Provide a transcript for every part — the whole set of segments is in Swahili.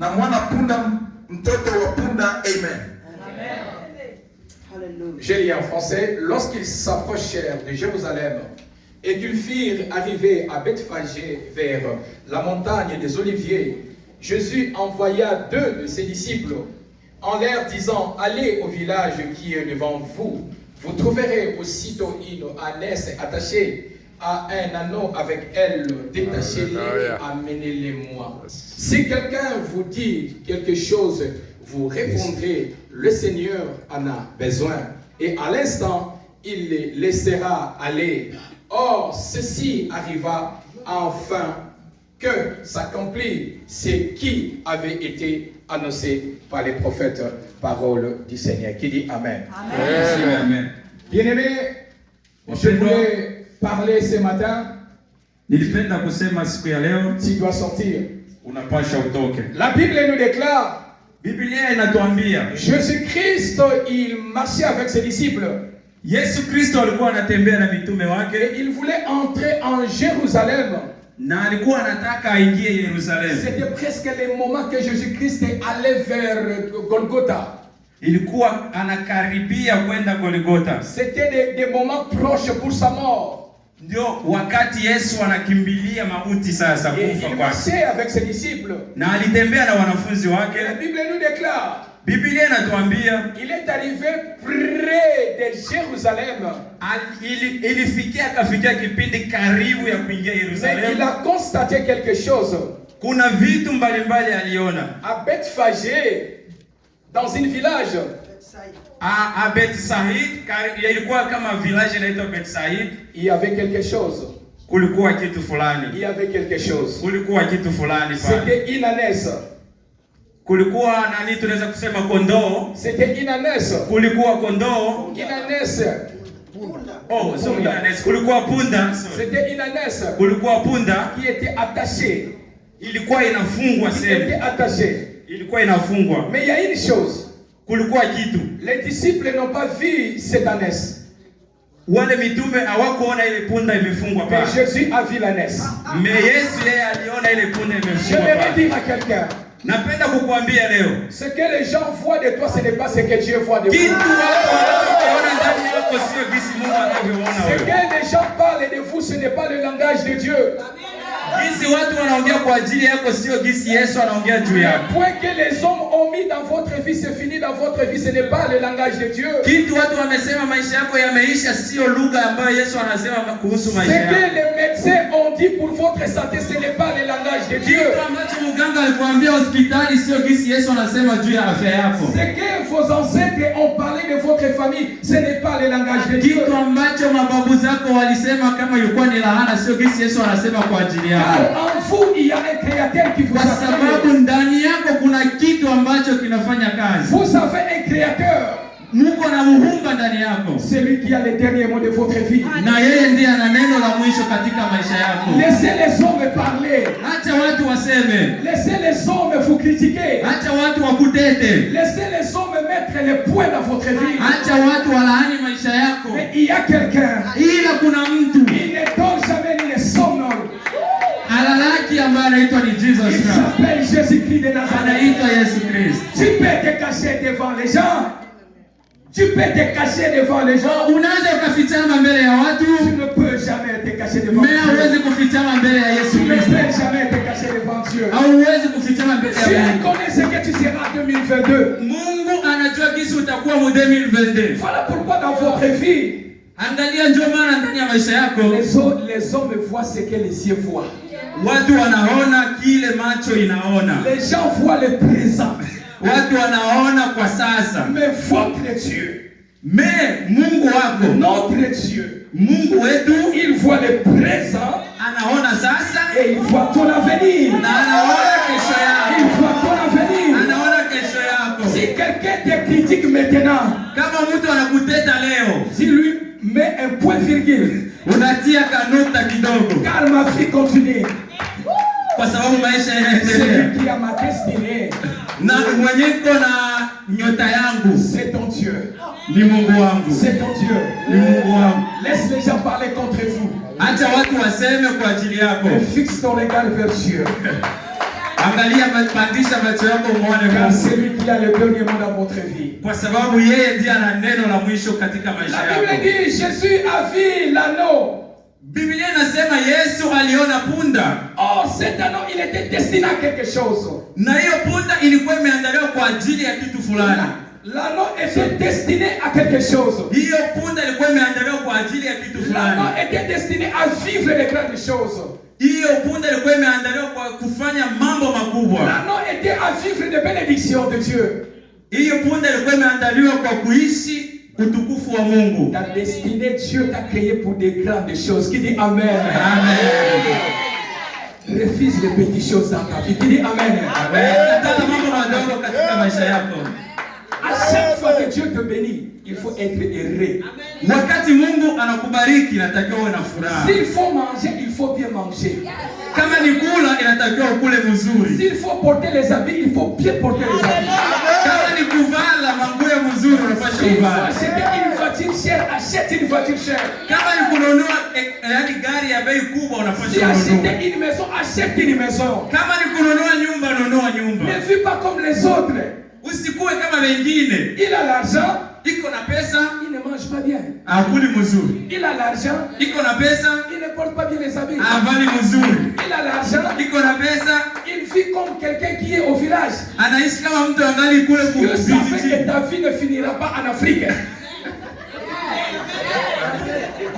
na mwana punda mtoto wa punda. Amen. Je lis en français. Lorsqu'ils s'approchèrent de Jérusalem et qu'ils firent arriver à Bethphagée vers la montagne des Oliviers, Jésus envoya 2 de ses disciples en leur disant: allez au village qui est devant vous. Vous trouverez aussitôt une ânesse attachée à un anneau avec elle. Détachez-les et amenez-les-moi. Si quelqu'un vous dit quelque chose, vous répondrez: le Seigneur en a besoin. Et à l'instant, il les laissera aller. Or, ceci arriva enfin que s'accomplit ce qui avait été annoncé par les prophètes, parole du Seigneur. Qui dit Amen. Amen. Amen. Bien-aimé, je voulais parler ce matin. Nilipenda kusema siku ya leo, tu dois sortir. Unapasha utoke. La Bible nous déclare, Biblia inatuambia, Jésus-Christ, il marchait avec ses disciples. Yesu Kristo alikuwa anatembea na mitume wake. Il voulait entrer en Jérusalem. Na alikuwa anataka aingie Yerusalemu. C'était presque le moment que Jésus-Christ allait vers Golgotha. Ilikuwa anakaribia kwenda Golgotha. C'était des moments proches pour sa mort. Ndio wakati Yesu anakimbilia mauti sasa, kufa kwake. Il marchait avec ses disciples. Na alitembea na wanafunzi wake. La Bible nous déclare, Biblia inatuambia, il est arrivé près de Jérusalem. Ilifikia akafikia kipindi karibu ya kuingia Yerusalemu. Mais il a constaté quelque chose. Kuna vitu mbalimbali aliona. À Bethphagée, dans une village. À Bethsaïd, ilikuwa kama village inaitwa Bethsaïd. Il y avait quelque chose. Kulikuwa kitu fulani. Il y avait quelque chose. Kulikuwa kitu fulani pale. C'était une ânesse. Kulikuwa nani tunaweza kusema kondoo. C'était une ânesse. Kulikuwa kondoo. Une ânesse. Oh, so une ânesse. Kulikuwa punda. C'était une ânesse. Kulikuwa punda qui était attachée. Ilikuwa inafungwa sehemu. Était attachée. Ilikuwa inafungwa. Mais il y a une chose. Kulikuwa kitu. Les disciples n'ont pas vu cette ânesse. Wale mitume hawakuona ile punda imefungwa pale. Mais Jésus a vu l'ânesse. Mais Yesu yeye aliona ile punda imefungwa pale. Je vais dire à quelqu'un. Napenda kukuambia leo, ce que les gens voient de toi, ce n'est pas ce que Dieu voit de toi. Ce que les gens parlent de vous, ce n'est pas le langage de Dieu. Jinsi watu wanaongea kwa ajili yako sio jinsi Yesu anaongea juu yako. Le point que les hommes ont mis dans votre vie, c'est fini dans votre vie, ce n'est pas le langage de Dieu. Kitu watu wamesema maisha yako yameisha sio lugha ambayo Yesu anasema kuhusu maisha yako. Ce que les médecins ont dit pour votre santé, ce n'est pas le langage de Dieu. Kitu ambacho mganga alikwambia hospitali sio jinsi Yesu anasema juu ya afya yako. Ce que vos ancêtres ont parlé de votre famille, ce n'est pas le langage de Dieu. Kitu ambacho mababu zako walisema kama ilikuwa ni laana sio jinsi Yesu anasema kwa ajili yako. En vous, il y a un créateur qui vous a créé. Sababu ndani yako kuna kitu ambacho kinafanya kazi. Vous avez un créateur. Mungu anamuumba ndani yako. Celui qui a le dernier mot de votre vie. Na yeye ndiye ana neno la mwisho katika maisha yako. Laissez les hommes parler. Acha watu waseme. Laissez les hommes vous critiquer. Acha watu wakutete. Laissez les hommes mettre les points dans votre vie. Acha watu walaani maisha yako. Mais il y a quelqu'un. Ila kuna mtu. Il ne dort jamais ni ne somnole. Alalaki ambaye anaitwa ni Jesus Christ. Il s'appelle Jésus-Christ de Nazareth. Anaitwa Yesu Kristo. Tu peux te cacher devant les gens. Tu peux te cacher devant les gens. Unaweza ukafichama mbele ya watu. Tu ne peux jamais te cacher devant Dieu. Mais huwezi kufichama mbele ya Yesu Kristo. Tu ne peux jamais te cacher devant Dieu. Huwezi kufichama mbele ya Dieu Mungu. connaît ce que tu seras en 2022. Mungu anajua jinsi utakuwa mu 2022. Voilà pourquoi dans votre vie, angalia ndio maana ndani ya maisha yako les hommes voient ce que les yeux voient. Watu wanaona kile macho inaona. Les gens voient le présent. Watu wanaona kwa sasa. Mais votre Dieu, mais Mungu wako, notre Dieu, Mungu wetu, il voit le présent, anaona sasa, et il voit ton avenir. Na anaona kesho yako. Il voit ton avenir. Anaona kesho yako. Si quelqu'un te critique maintenant, kama mtu anakuteta leo, si lui met un point virgule, unatia kanukta kidogo, car ma vie continue. Kwa sababu maisha yanaendelea. Celui qui a ma destinée, na mwenye iko na nyota yangu, c'est ton Dieu. Ni Mungu wangu. C'est ton Dieu. Ni Mungu wangu. Laisse les gens parler contre vous. Acha watu waseme kwa ajili yako. Et fixe ton regard vers Dieu. Angalia, pandisha macho yako muone Car Mungu. c'est lui qui a le dernier mot dans votre vie. Kwa sababu yeye ndiye ana neno la mwisho katika maisha La Bible yako. dit, Jésus a vu l'anneau. Biblia inasema Yesu aliona punda. Or, cet anneau, il était destiné à quelque chose. Na hiyo punda ilikuwa imeandaliwa kwa ajili ya kitu fulani. L'anneau était destiné à quelque chose. Hiyo punda ilikuwa imeandaliwa kwa ajili ya kitu fulani. L'anneau était destiné à vivre les grandes choses. Hiyo punda ilikuwa imeandaliwa kwa kufanya mambo makubwa. L'anneau était à vivre les bénédictions de Dieu. Hiyo punda ilikuwa imeandaliwa kwa kuishi utukufu wa Mungu. Ta destinée, Dieu t'a créé pour des grandes choses. Qui dit Amen? Amen. Refuse les petites choses dans ta vie. Qui dit Amen? Amen. Kata mambo madogo katika maisha yako. À chaque fois que Dieu te bénit, il faut être heureux. Wakati Mungu anakubariki inatakiwa uwe na furaha. S'il faut manger, il faut bien manger. Kama ni kula inatakiwa ukule mzuri. S'il faut porter les habits, il faut bien porter les habits. Kama ni kuvala manguo mzuri unapaswa S'il faut kuvala. acheter une voiture chère, achète une voiture chère. Kama ni kununua yaani gari ya bei kubwa Si unapaswa kununua. acheter une maison, achète une maison. Kama ni kununua nyumba nunua nyumba. Ne vis pas comme les autres. Usikuwe kama wengine. Il a l'argent, Iko na pesa, il ne mange pas bien. akuli mzuri. Il a l'argent, Iko na pesa, il ne porte pas bien les habits. avali mzuri. Il a l'argent, Iko na pesa, il vit comme quelqu'un qui est au village. anaishi kama mtu angali kule Dieu savait kijiji. que ta vie ne finira pas en Afrique.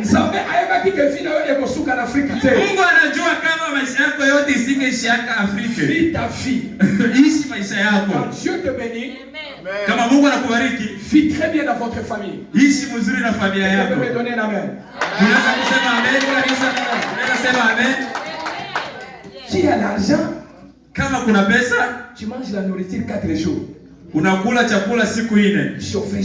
Nzambe ayebaki ke vie na yo ekosuka na Afrique te. Mungu anajua kama maisha yako yote isingeishiaka Afrika. Vis ta vie. Ishi maisha yako. Quand Dieu te bénit, Kama Mungu anakubariki, vis très bien dans votre famille. ishi mzuri na familia Je yako. peux me donner un amen. Unaweza kusema amen kabisa. Unaweza kusema amen. Qui a l'argent, Kama kuna pesa, tu manges la nourriture 4 jours. unakula chakula siku 4. Chauffer.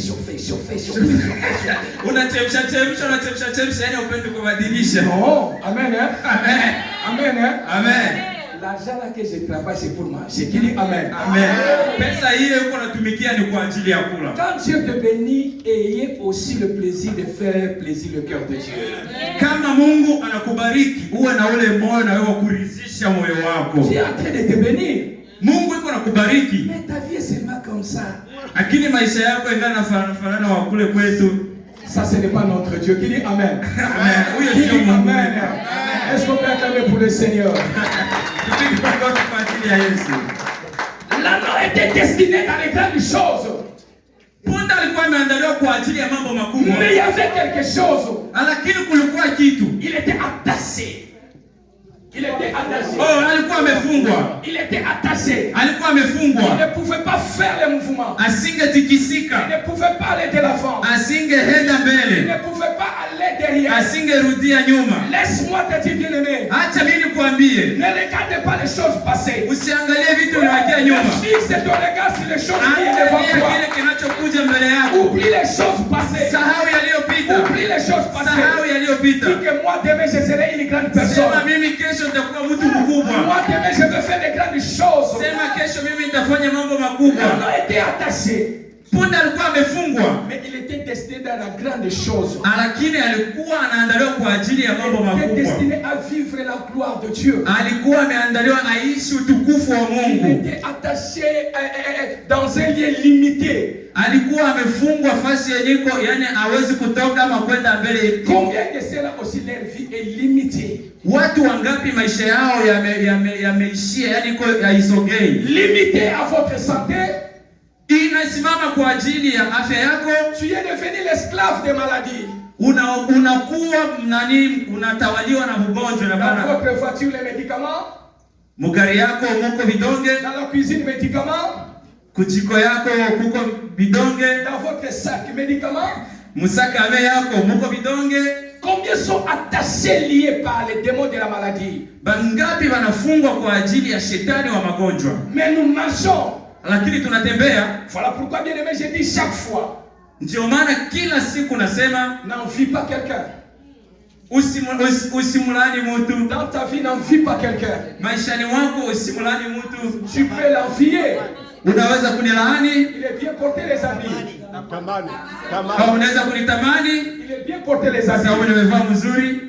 Unachemsha yani upende kubadilisha. Non, amen, hein? Amen. Amen, hein? Amen. L'argent là que je travaille, c'est pour manger. Qui dit amen? Amen. Pesa ile uko natumikia ni kwa ajili ya kula. Quand Dieu te bénit, ayez aussi le plaisir de faire plaisir le cœur de Dieu. Kama Mungu anakubariki, uwe na ule moyo na wewe kuridhisha moyo wako. Dieu est en train de te bénir. Mungu yuko nakubariki. Mais ta vie est seulement comme ça. Lakini maisha yako ingana fanana wa kule kwetu. Ça, ce n'est pas notre Dieu. Qui dit amen? Amen. Huyo Qui sio dit Mungu. amen? Est-ce qu'on peut acclamer pour le Seigneur? Tupige makofi kwa ajili ya Yesu. L'anneau était destiné dans les grandes choses. Punda alikuwa imeandaliwa kwa ajili ya mambo makubwa. Mais il y avait quelque chose. Lakini kulikuwa kitu. Il était attaché. Il était attaché. Oh, alikuwa amefungwa. Il était attaché. Alikuwa Il amefungwa. ne pouvait pas faire les mouvements. Asingetikisika. Il ne pouvait pas aller de l'avant. Asingeenda Il mbele. ne pouvait pas aller derrière. Asingerudia nyuma. Laisse-moi te dire, bien-aimé. Acha mimi nikwambie. Ne regarde pas les choses passées. Usiangalie vitu vinavyotokea nyuma. Fixe ton regard sur les choses qui sont devant Angalia toi. kile kinachokuja mbele yako. Oublie les choses passées. Sahau yaliyopita. Oublie les choses passées. Sahau yaliyopita. Dis que moi demain je serai une grande personne. Sema mimi kesho nitakuwa mtu mkubwa. Moi demain je vais faire de grandes choses. Sema kesho mimi nitafanya mambo makubwa. L'anneau était attaché. Punda alikuwa amefungwa. Mais il était destiné dans la grande chose. Lakini alikuwa anaandaliwa kwa ajili ya mambo Il était makubwa. destiné à vivre la gloire de Dieu. Alikuwa ameandaliwa aishi utukufu wa Il Mungu. était attaché dans un lieu limité. Alikuwa amefungwa fasi yenyeko, yani hawezi kutoka ama kwenda mbele. Combien de ceux-là aussi leur vie est limitée? Watu wangapi maisha yao yameishia, yani iko haisogei. Limité à votre santé. Inasimama kwa ajili ya afya yako. Tu es devenu l'esclave des maladies. Unakuwa unatawaliwa na ugonjwa na Dans bana. votre voiture les médicaments. Mugari yako muko vidonge. Dans la cuisine médicaments. Kuchiko yako kuko vidonge. Dans votre sac médicaments. Musakame yako muko vidonge. Combien sont attachés, liés par les démons de la maladie? Bangapi wanafungwa kwa ajili ya shetani wa magonjwa. Mais nous marchons. Lakini tunatembea. Voilà pourquoi, bien aimé, je dis chaque fois. Ndio maana kila siku nasema n'envie pas quelqu'un. Usimulani mtu. Dans ta vie, n'envie pas quelqu'un. Maishani mwako usimulani mtu. Tu peux l'envier. Unaweza kunilaani. Il est bien porté les habits. Unaweza kunitamani. Il est bien porté les habits. Sasa wewe umevaa mzuri.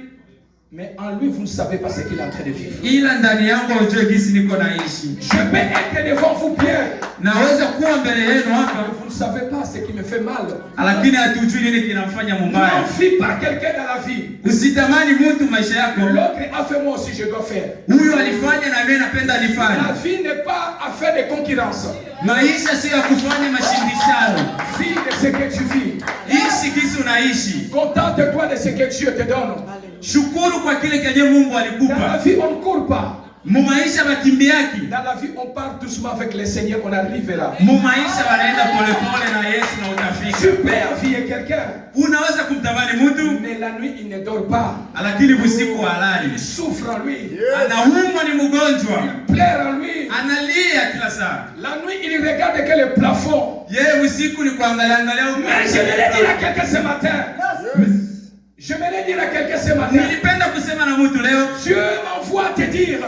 Mais en lui, vous ne savez pas ce qu'il est en train de vivre. ila ndani yangu hujue gisi niko naishi. Je peux être devant vous bien. Naweza kuwa mbele yenu hapa, Vous ne savez pas ce qui me fait mal. lakini hatujui nini kinamfanya mbaya. N'envie pas quelqu'un dans la vie. Usitamani mtu maisha yako. L'autre a fait, moi aussi je dois faire. Huyu alifanya na mimi napenda La nifanye. vie n'est pas affaire de concurrence. Maisha sio ya kufanya mashindishano. Vis de ce que tu vis. Ishi kisi unaishi. Contente-toi de ce que Dieu te donne. Shukuru kwa kile kenye Mungu Dans la alikupa. vie, on ne court pas. Mumaisha bakimbiaki. Dans la vie, on part doucement avec le Seigneur, on arrivera. Mumaisha wanaenda polepole na Yesu na utafika. Tu peux envier quelqu'un, Unaweza kumtamani mtu, mais la nuit, il ne dort pas. lakini usiku halali. Il souffre en lui. Anaumwa, ni mgonjwa. Il pleure en lui. Analia kila saa. La nuit, il regarde que le plafond. Yeye usiku ni kuangalia angalia huko. Mais je vais dire à quelqu'un ce matin. Je vais dire à quelqu'un ce matin. Nilipenda kusema na mtu leo, Dieu m'envoie te dire,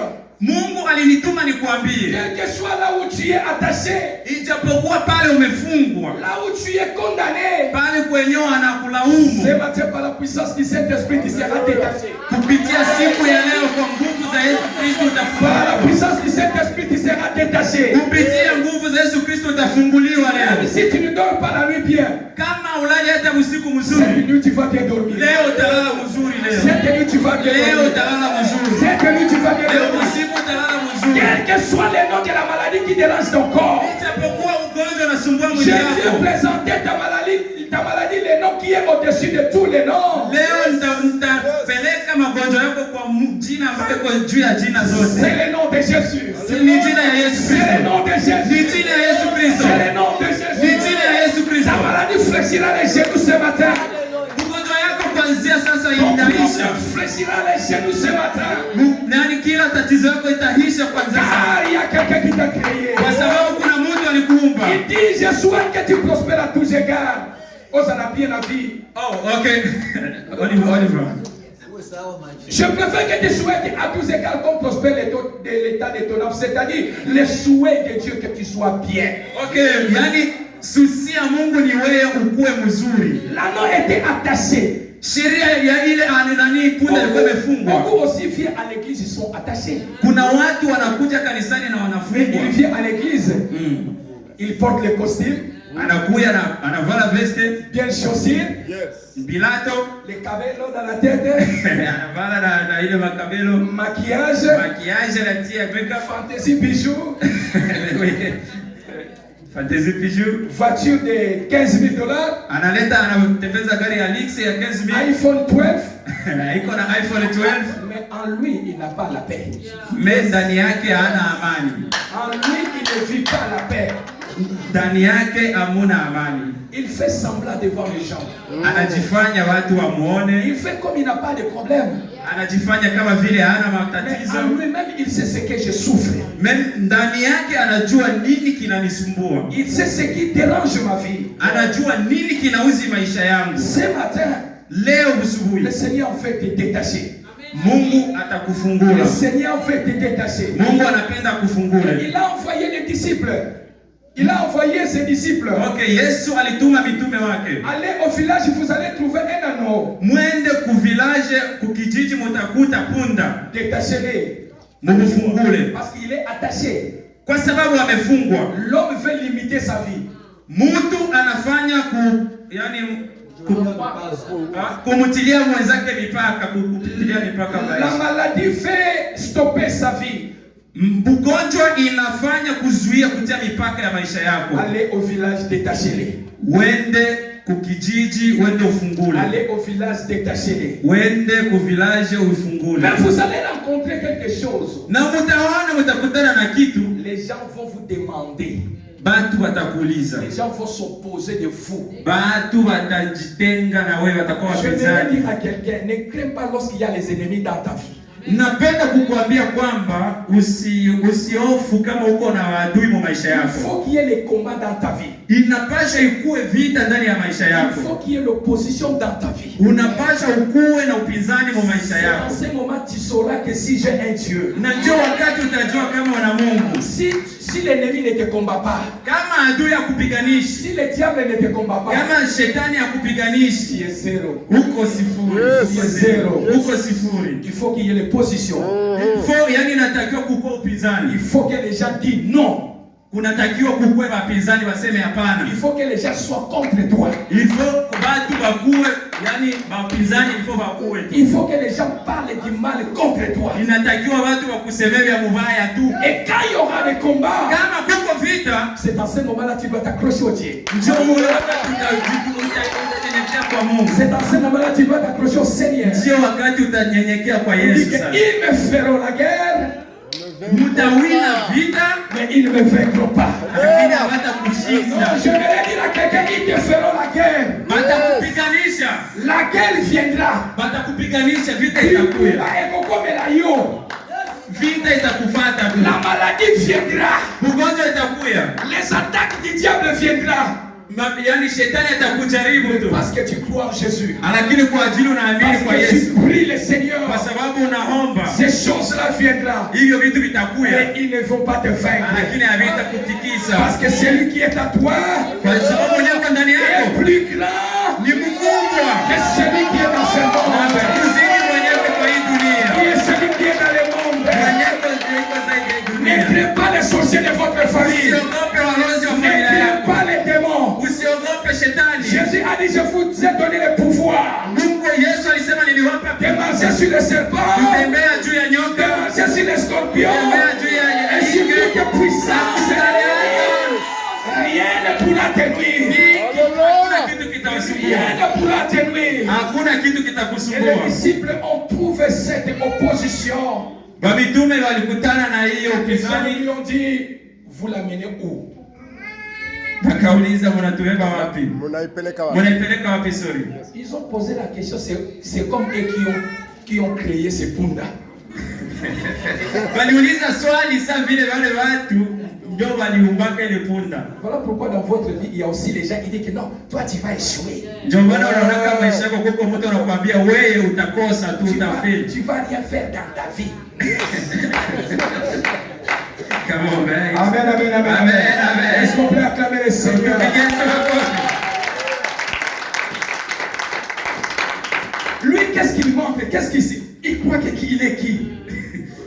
Mungu alinituma nikuambie, quel que soit là où tu es attaché, ijapokuwa pale umefungwa, là où tu es condamné, pale kwenyewe anakulaumu, ce matin par la puissance du Saint-Esprit, tu seras détaché. kupitia siku ya leo kwa nguvu za Yesu Kristo Par la utafunguliwa. puissance du Saint-Esprit, tu seras détaché. Kupitia nguvu za Yesu Kristo utafunguliwa Même leo. si tu ne dors pas la nuit bien, Kama ulali hata usiku cette mzuri, nuit tu vas bien dormir. leo utalala mzuri leo. Cette nuit tu vas bien Leo dormir. utalala mzuri. Cette nuit tu vas bien Leo dormir. usiku utalala mzuri. Quel que soit le nom de la maladie qui dérange ton corps, Ijapokuwa ugonjwa unasumbua je mwili viens wako, présenter ta maladie, le nom qui est au-dessus de tous les noms. leo nitapeleka magonjwa yako kwa jina ambayo iko juu ya jina C'est zote. le nom de Jésus. Ni jina ya Yesu C'est le Kristo. nom de Ni Jésus. jina ya Yesu Kristo. C'est le nom de Ni Jésus. jina ya Yesu Kristo. Ta maladie fléchira les genoux ce matin. Ugonjwa yako kuanzia sasa Ton itaisha. problème fléchira les genoux ce matin. Nani kila tatizo yako itaisha kuanzia sasa. Car il y a quelqu'un qui t'a créé. Kwa sababu kuna mtu alikuumba. Il dit, je souhaite que tu prospères à tous égards. Oh, ça n'a bien la vie. Oh, okay. Oliver. Je préfère que tu souhaites à tous égards qu'on prospère de l'état de ton âme. C'est-à-dire, le souhait de Dieu que tu sois bien. Okay, yani susi ya Mungu ni wewe ukue mzuri. L'anneau était attaché. Sheria ya ile nani punda ilikuwa imefungwa. Beaucoup aussi viennent à l'église, ils sont attachés. Kuna watu wanakuja kanisani na Mais wanafungwa. ils viennent à l'église, ils portent le costume, Anakuya na anavala veste, bien chaussures, bilato, les cabellos dans la tête, anavala na ile makabelo, maquillage, maquillage anatia makeup, fantaisie, bijoux, fantasy bijou. voiture de $15,000, Analeta anatembeza gari ya Lix ya 15,000. iPhone 12, Iko na iPhone 12. mais en lui, il n'a pas la paix. Mais ndani yake hana amani. En lui, il ne vit pas la paix. Ndani yake hamuna amani. Il fait semblant devant les gens. Anajifanya watu wamuone. Il fait comme il n'a pas de problème. Anajifanya kama vile hana Mais matatizo. en lui-même, il sait ce que je souffre. Ndani yake anajua nini kinanisumbua. Il sait ce qui dérange ma vie. Anajua nini kinauzi maisha yangu. Ce matin, Leo usubuhi le Seigneur veut te détacher. Mungu Le atakufungula. Seigneur veut te détacher. Mungu anapenda kufungula. Il a envoyé les disciples. Il a envoyé ses disciples. Okay, Yesu alituma mitume wake. Allez au village, vous allez trouver un anneau. Mwende ku village kukijiji mutakuta punda. Détachez-les. Mumufungule. Parce qu'il est attaché. Kwa sababu amefungwa. L'homme veut limiter sa vie. Mtu anafanya kumutilia mwenzake mipaka, kupitilia mipaka La maisha. maladie fait stopper sa vie. Ugonjwa inafanya kuzuia kutia mipaka ya maisha yako. Allez au village, détachez-les. Wende kukijiji, wende ufungule. Allez au village, détachez-les. Wende ku village ufungule. Mais vous allez rencontrer quelque chose. Na mutakutana na kitu. Les gens vont vous demander. Batu watakuuliza. Les gens vont s'opposer de vous. Batu watajitenga na wewe, watakuwa Je vais wapinzani. dire à quelqu'un, ne crains pas lorsqu'il y a les ennemis dans ta vie. Napenda kukuambia kwamba usihofu kama uko na adui mu maisha Il yako. faut qu'il y ait les combats dans ta vie. Inapasha ikuwe vita ndani ya maisha Il yako. faut qu'il y ait l'opposition dans ta vie. Unapasha ukuwe na upinzani mu maisha C'est yako. en ce moment tu sauras que si j'ai un Dieu, Na ndio wakati utajua kama una Mungu. si Si l'ennemi ne te combat pas, kama adui akupiganishi, si le diable ne te combat pas, kama shetani akupiganishi, tu es zéro. uko sifuri. Tu es zéro. Uko sifuri. Il faut qu'il y ait les positions. Yani inatakiwa kukuwa upinzani. Il faut que les gens disent non. Kunatakiwa kukuwe wapinzani waseme hapana. Il faut que les gens soient contre toi. Il faut watu bakuwe, yani wapinzani il faut bakuwe. Il faut que les gens parlent du mal contre toi. Inatakiwa watu wakusemea vya mubaya tu. Et quand il y aura des combats, Kama kuko vita, c'est dans ce moment-là tu dois t'accrocher au Dieu. njoo utanyenyekea kwa Mungu. C'est dans ce moment-là tu dois t'accrocher au Seigneur. Njoo wakati utanyenyekea kwa Il dit Yesu sasa. qu'ils me feront la guerre, Mutawina vita, mais ils ne me vaincront pas. lakini hawata Non, kushinda. je vais dire à quelqu'un, ils te feront la guerre. Batakupiganisha, La guerre viendra. batakupiganisha, vita itakuya. Vita itakufuata tu. La maladie viendra. Ugonjwa itakuya. Les attaques du diable viendra. Yani shetani atakujaribu tu. Parce que tu crois en Jésus. Lakini kwa ajili unaamini kwa Parce que Yesu. tu pries le Seigneur. Kwa sababu unaomba. Ces choses-là viendront. Hivyo vitu vitakuya. Mais ils ne vont pas te vaincre. Lakini havitakutikisa. Parce que celui qui est à toi Kwa sababu ulioko ndani yako est plus grand ni mkubwa que celui qui est dans ce monde. kuzidi mwenyewe kwa hii dunia. Qui est celui qui est dans le monde. Mwenyewe yuko zaidi ya Ne dunia. craignez pas les sorciers de votre famille. Usiogope walozi wa Ne familia craignez yako. pas les démons. Usiogope shetani. Jésus a dit, je vous ai donné le pouvoir Mungu Yesu alisema niliwapa de marcher sur les serpents, kutembea juu ya de nyoka, marcher sur les scorpions, kutembea juu ya et sur toute puissance. Rien ne pourra te nuire. Hakuna kitu kitawasumbua. Rien ne pourra te nuire. Hakuna kitu Et les kitakusumbua. disciples ont trouvé cette opposition. Mitume walikutana na hiyo Ils upinzani, lui ont dit, vous l'amenez où? akauliza mnatubeba wapi? Munaipeleka wapi? Mnaipeleka wapi? Sorry. Ils ont posé la question, c'est comme eux qui ont créé ces pundas. Waliuliza swali saa vile wale watu ndio waliumbaka ile punda. Voilà pourquoi dans votre vie, il y a aussi les gens qui disent que non, toi tu vas échouer. Ndio maana unaona kama maisha yako kuko mtu anakuambia wewe utakosa tu, utafeli. Tu vas rien faire dans ta vie. Come on, man. Amen, amen, amen, Amen, amen. Est-ce qu'on peut acclamer le Seigneur? Lui, qu'est-ce qu'il manque? Qu'est-ce qu'il sait? Il croit qu'il est qui?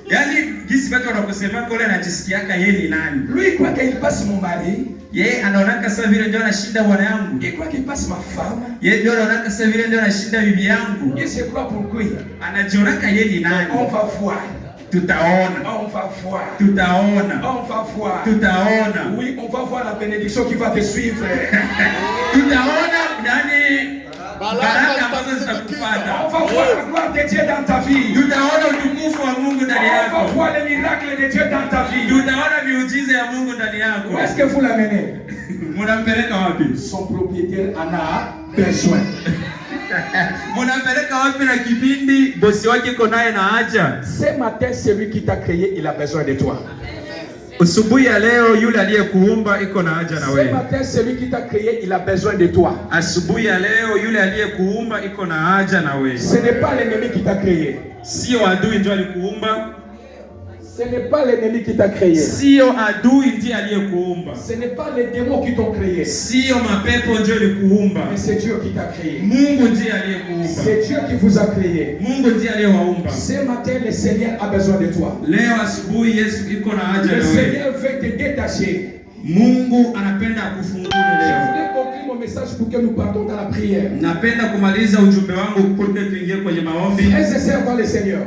Yaani jinsi watu wanakusema kule anajisikiaka yeye ni nani? Lui, il croit qu'il passe mon mari. Yeye anaona kama vile ndio anashinda bwana yangu. Il croit qu'il passe ma femme. Yeye ndio anaona kama vile ndio anashinda bibi yangu. Il se croit pour qui? Anajiona kama yeye ni nani? On va voir. Tutaona. On va voir. Tutaona. On va voir. Tutaona. Oui, on va voir la bénédiction qui va te suivre. Tutaona nani baraka ambazo zitakufuata. On va voir la gloire de Dieu dans ta vie. Tutaona utukufu wa Mungu ndani On va yako. voir les miracles de Dieu dans ta vie. Tutaona miujiza ya Mungu ndani Où yako. est-ce que vous l'amenez? Munampeleka wapi? Son propriétaire en a besoin. Munampeleka wapi na kipindi bosi wake iko naye na haja? Ce matin, celui qui t'a créé, il a besoin de toi. Asubuhi ya leo yule aliyekuumba iko na haja na Ce wewe. matin, celui qui t'a créé, il a besoin de toi. Asubuhi ya leo yule aliyekuumba iko na haja na wewe. Ce n'est pas l'ennemi qui t'a créé. Sio adui ndio alikuumba. Ce n'est pas l'ennemi qui t'a créé. Sio adui ndiye aliyekuumba. Ce n'est pas les démons qui t'ont créé. Sio mapepo ndio alikuumba. Mais c'est Dieu qui t'a créé. Mungu ndiye aliyekuumba. C'est Dieu qui vous a créé. Mungu ndiye aliyewaumba. Ce matin, le Seigneur a besoin de toi. Leo asubuhi Yesu iko na haja Le na wewe. Seigneur veut te détacher. Mungu anapenda akufungule Je leo. voulais conclure mon message pour que nous partons dans la prière. Napenda kumaliza ujumbe wangu pour que tuingie kwenye maombi. Frères et sœurs dans le Seigneur.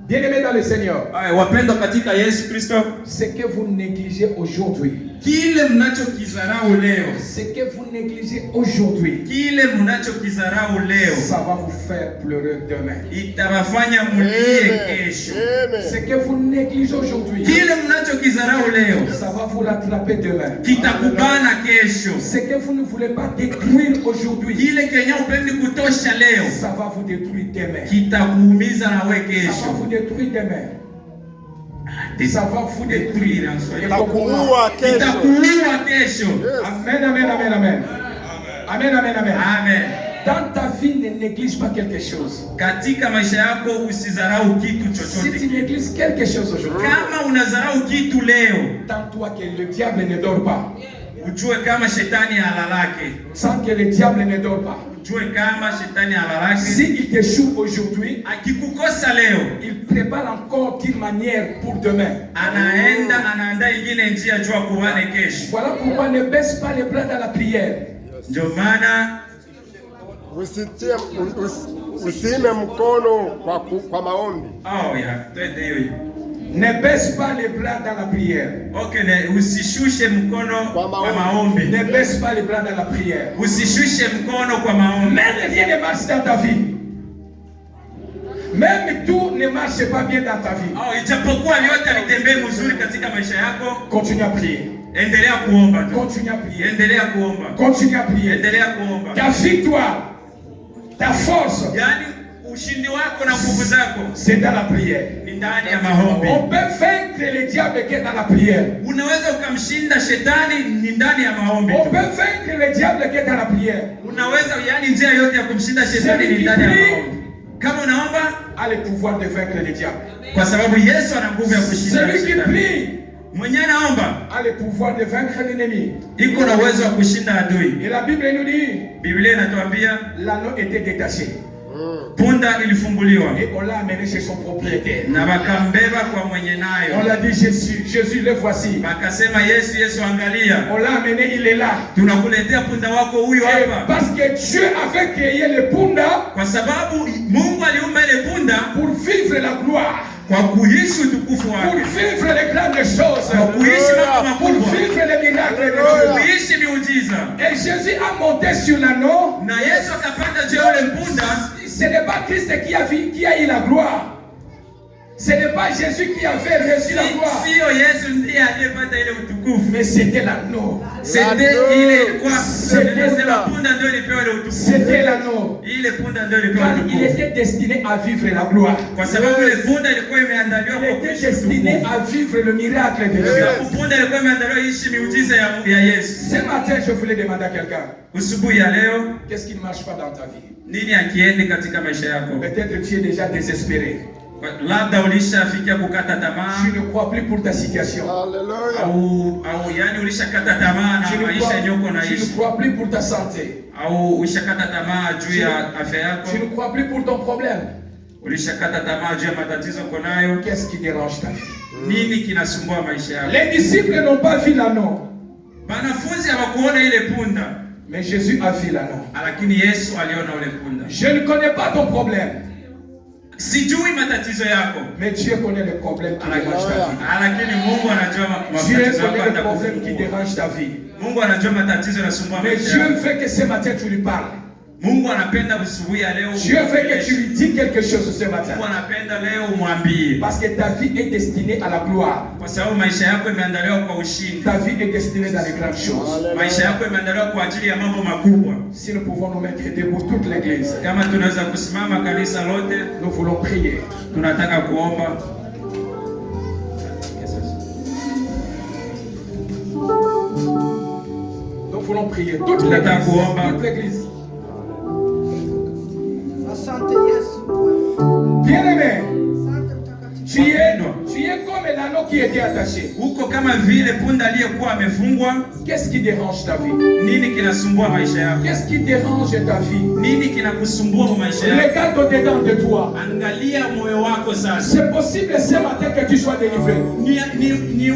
Bien-aimés dans le Seigneur. Wapendwa katika Yesu Kristo, Ce que vous négligez aujourd'hui. kile mnachokizarau leo, Ce que vous négligez aujourd'hui. kile mnachokizarau leo Ça va vous faire pleurer demain. itawafanya mulie kesho. Ce que vous négligez aujourd'hui. Kile mnachokizarau leo Ça va vous rattraper demain. kitakubana kesho. Ce que vous ne voulez pas détruire aujourd'hui. Kile kenye upendi kutosha leo Ça va vous détruire demain. kitakuumiza na we Ça va kesho. vous détruire demain. Ça va vous Détruire en soi. Itakuua kesho. Itakuua kesho. Amen, amen, amen, amen. Amen, amen, amen. Amen. Dans ta vie, ne néglige pas quelque chose. Katika maisha yako usizarau kitu Si chochote. tu négliges quelque chose aujourd'hui, Kama unazarau kitu leo, attends-toi que le diable ne dort pas. ujue kama shetani halalake. Sans que le diable ne dort pas. Ujue kama shetani halalake. S'il t'échoue aujourd'hui, Akikukosa leo, il prépare encore une manière pour demain. anaandaa ingine njia jua kuwane kesho. Voilà pourquoi ne baisse pas les bras dans la prière. Ndio maana Usiime mkono kwa maombi. twende hiyo. Ne baisse pas les bras dans la prière. Okay, usishushe mkono kwa maombi. Ne baisse pas les bras dans la prière. Usishushe mkono kwa maombi. Même rien ne marche dans ta vie. Même tout ne marche pas bien dans ta vie. Ijapokuwa yote vitembee mzuri katika maisha yako, continue à prier. Endelea kuomba. Continue à prier. Endelea kuomba. Continue à prier. Endelea kuomba. Ta victoire, ta force, yani ushindi wako na nguvu zako, c'est dans la prière. Ni ndani ya maombi. On peut vaincre le diable que dans la prière. Unaweza ukamshinda shetani ni ndani ya maombi. On peut vaincre le diable que dans la prière. Unaweza, yani njia yote ya kumshinda shetani ni ndani ya maombi. Kama unaomba, a le pouvoir de vaincre le diable. Kwa sababu Yesu ana nguvu ya kushinda shetani. Celui qui prie, mwenye naomba, a le pouvoir de vaincre l'ennemi. Iko na uwezo wa kushinda adui. Et la Bible nous dit, Biblia inatuambia l'anneau était détaché. Punda ilifunguliwa. Et on l'a amené chez son propriétaire. Na wakambeba kwa mwenye nayo. On l'a dit Jésus le voici. Wakasema Yesu angalia. On l'a amené, il est là. Tunakuletea punda wako huyu hapa. Parce que Dieu avait créé le punda. Kwa sababu Mungu aliumba ile punda pour vivre la gloire. Kwa kuishi utukufu wake. Pour vivre les grandes choses. Kwa kuishi mambo makubwa. Pour vivre les miracles de Dieu. Kuishi miujiza. Et Jésus a monté sur l'anneau. Na Yesu akapanda juu ya punda. Ce n'est pas Christ qui a eu la gloire. Ce n'est pas Jésus qui avait reçu la gloire. Sio Yesu ndiye aliyepata ile utukufu. Mais c'était l'anneau. C'était ile kwa sema punda ndio ilipewa ile utukufu. C'était l'anneau. Ile punda ndio ilipewa utukufu. Il était destiné à vivre la gloire. Kwa sababu ile punda ilikuwa imeandaliwa kwa kuishi. Il était destiné à vivre le miracle de Dieu. Punda ilikuwa imeandaliwa ishi miujiza ya Yesu. Ce matin, je voulais demander à quelqu'un. Usubuhi ya leo, qu'est-ce qui ne marche pas dans ta vie? Nini akiendi katika maisha yako? Peut-être tu es déjà désespéré. Labda ulishafikia kukata tamaa. Tu ne crois plus pour ta situation. Alléluia. Au yani ulishakata tamaa na maisha yako naishi. Tu ne crois plus pour ta santé. Au ulishakata tamaa juu ya afya yako. Tu ne crois plus pour ton problème. Ulishakata tamaa juu ya matatizo uko nayo. Qu'est-ce qui dérange ta vie? Nini kinasumbua maisha yako? Les disciples n'ont pas vu l'anneau. Wanafunzi hawakuona ile punda. Mais Jésus a vu l'anneau. Lakini Yesu aliona ile punda. Je ne connais pas ton problème. Sijui matatizo yako. Mais Dieu connaît les problèmes qui dérangent ta vie. Lakini Mungu anajua matatizo yako. Dieu connaît les problèmes qui dérangent ta vie. Mungu anajua matatizo yanasumbua maisha yako. Mais Dieu veut que ce matin tu lui parles. Mungu anapenda usubuhi ya leo. Dieu veut que tu lui dis quelque chose ce matin. Mungu anapenda leo umwambie. Parce que ta vie est destinée à la gloire. Kwa sababu maisha yako imeandaliwa kwa ushindi. Ta vie est destinée dans les grandes choses. Maisha yako imeandaliwa kwa ajili ya mambo makubwa. Si nous pouvons nous mettre debout toute l'église. Kama tunaweza kusimama kanisa lote, nous voulons prier. Tunataka kuomba. Nous voulons prier toute l'église. Bien-aimé, tu es comme l'anneau qui était attaché. Uko kama vile punda aliyekuwa amefungwa. Qu'est-ce qui dérange ta vie? Nini kinasumbua maisha yako? Qu'est-ce qui dérange ta vie? Nini kinakusumbua maisha yako? Regarde au-dedans de toi. Angalia moyo wako sasa. C'est possible ce matin que tu sois délivré.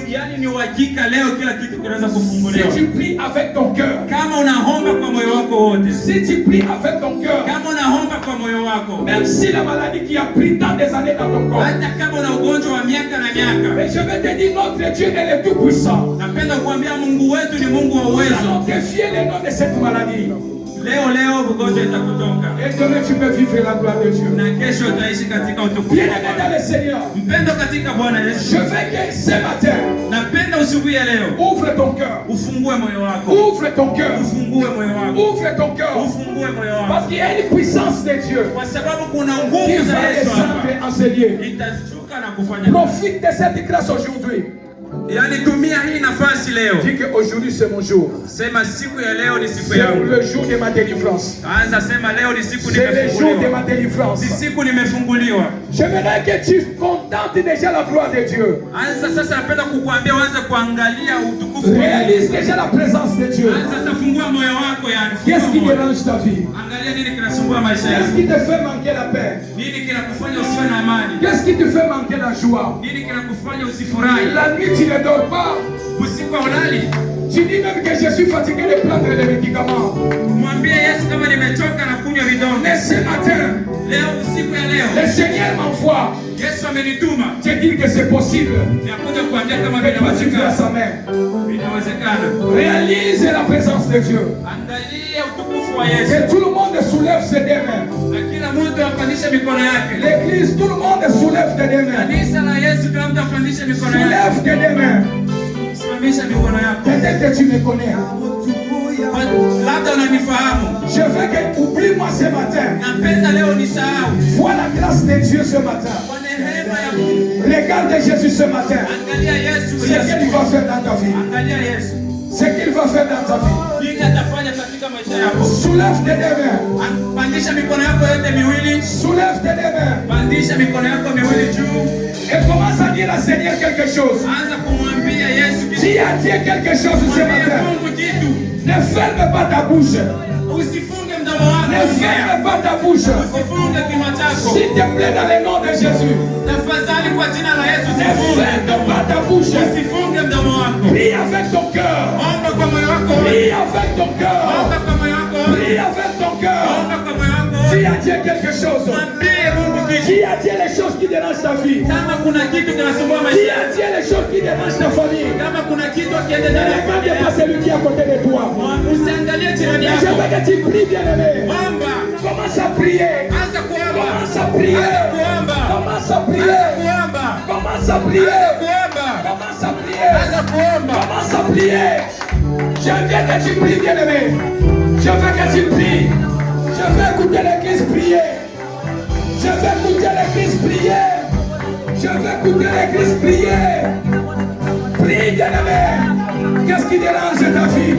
Yani ni uhakika leo kila kitu kinaweza kufunguliwa. Si tu pries avec ton cœur. Kama unaomba kwa moyo wako wote. Si tu pries avec ton cœur. Kama unaomba kwa moyo wako. Même si la maladie qui a pris tant des années dans ton corps. Hata kama una ugonjwa wa miaka na miaka. Mais je vais te dire, notre Dieu est le tout puissant. Napenda kuambia Mungu wetu ni Mungu wa uwezo. Nous allons défier les noms de cette maladie. Leo ugonjwa itakutoka. Et demain tu peux vivre la gloire de Dieu. Na kesho utaishi katika utukufu. Bien-aimé dans le Seigneur. Mpendo katika Bwana Yesu. Je veux que ce matin. Napenda usibuhi ya leo. Ouvre ton cœur. Ufungue moyo wako. Ouvre ton cœur. Ufungue moyo wako. Ouvre ton cœur. Ufungue moyo wako. Parce qu'il y a une puissance de Dieu. Kwa sababu kuna nguvu za Yesu hapa. En ce lieu. Itashuka na kufanya. Profite de cette grâce aujourd'hui. Yani tumia hii nafasi leo. Dis qu'aujourd'hui c'est mon jour. Sema siku ya leo ni siku C'est yangu. le jour de ma délivrance. Anza sema leo ni siku C'est le jour de ma nimefunguliwa. délivrance. Ni siku nimefunguliwa. J'aimerais que tu contentes déjà la gloire de Dieu. Anza sasa, napenda kukuambia uanze kuangalia utukufu wa Mungu. Réalise déjà la présence de Dieu. Anza sasa, fungua moyo wako yani. Qu'est-ce qui Fungua moyo. dérange ta vie? Angalia nini kinasumbua maisha Qu'est-ce yako. qui te fait manquer la paix? Nini kinakufanya usiwe na amani? Qu'est-ce qui te fait manquer la joie? Nini kinakufanya usifurahi? La nuit tu ne dors pas. Usiku ulali. Tu dis même que je suis fatigué de prendre les médicaments. Mwambie Yesu kama nimechoka na kunywa vidonge. Mais ce matin, Leo usiku ya leo. le Seigneur m'envoie Yesu amenituma. te dire que c'est possible. Nakuja kuambia kama Que toi tu fais à vinawezekana. sa main. Vinawezekana. Réalise la présence de Dieu. Angalia utukufu wa Yesu. Que tout le monde soulève ses deux mains. Na kila mtu apandishe mikono yake. L'église, tout le monde soulève tes deux mains. Kanisa la Yesu, kila mtu apandishe mikono yake. Soulève tes deux mains. Simamisha mikono yako. Peut-être que tu me connais. Labda unanifahamu. Je veux que, oublie-moi ce matin. Napenda leo nisahau. Vois la grâce de Dieu ce matin. Kwa neema ya Mungu. Regarde Jésus ce matin. Angalia Yesu. Ce qu'il va faire dans ta vie. Angalia Yesu. Ce qu'il va faire dans ta vie. Nini atafanya katika maisha yako? Soulève tes deux mains. Pandisha mikono yako yote miwili. Soulève tes deux mains. Pandisha mikono yako miwili juu. Et commence à dire à Seigneur quelque chose. Anza kumwambia Yesu kitu. Dis à Dieu quelque chose ce Mwambie matin. Mungu kitu. Ne ferme pas ta bouche. Usifunge mdomo wako. Ne ferme pas ta bouche. Usifunge kinywa chako. S'il te plaît, dans le nom de Jésus. Tafadhali kwa jina la Yesu Ne usifunge. ferme pas ta bouche. Usifunge mdomo wako. Prie avec ton cœur. Omba kwa moyo wako. Prie avec ton cœur. Omba kwa moyo wako. Prie avec ton cœur. Omba kwa moyo wako. Dis à Dieu quelque chose. Mwambie Mungu kitu. Dis à Dieu les choses qui dérangent ta vie. Kama kuna kitu kinasumbua Dis maisha à yako. Dieu les choses qui dérangent ta famille. Kama kuna kitu kiende Ne ndani ya regarde familia pas yako. celui qui est à côté de toi. Usiangalie jirani Je yako. veux que tu pries, bien-aimé. Omba. Commence à prier. Anza kuomba. Commence à prier. Anza kuomba. Commence à Anza prier. kuomba. Commence à prier. Anza kuomba. Commence à prier. Anza kuomba. Commence à prier. Je veux que tu pries, bien-aimé. Je veux que tu pries. Je veux écouter l'église prier. Je veux écouter l'église prier. Je veux écouter l'église prier. Prie, bien-aimé. Qu'est-ce qui dérange ta vie?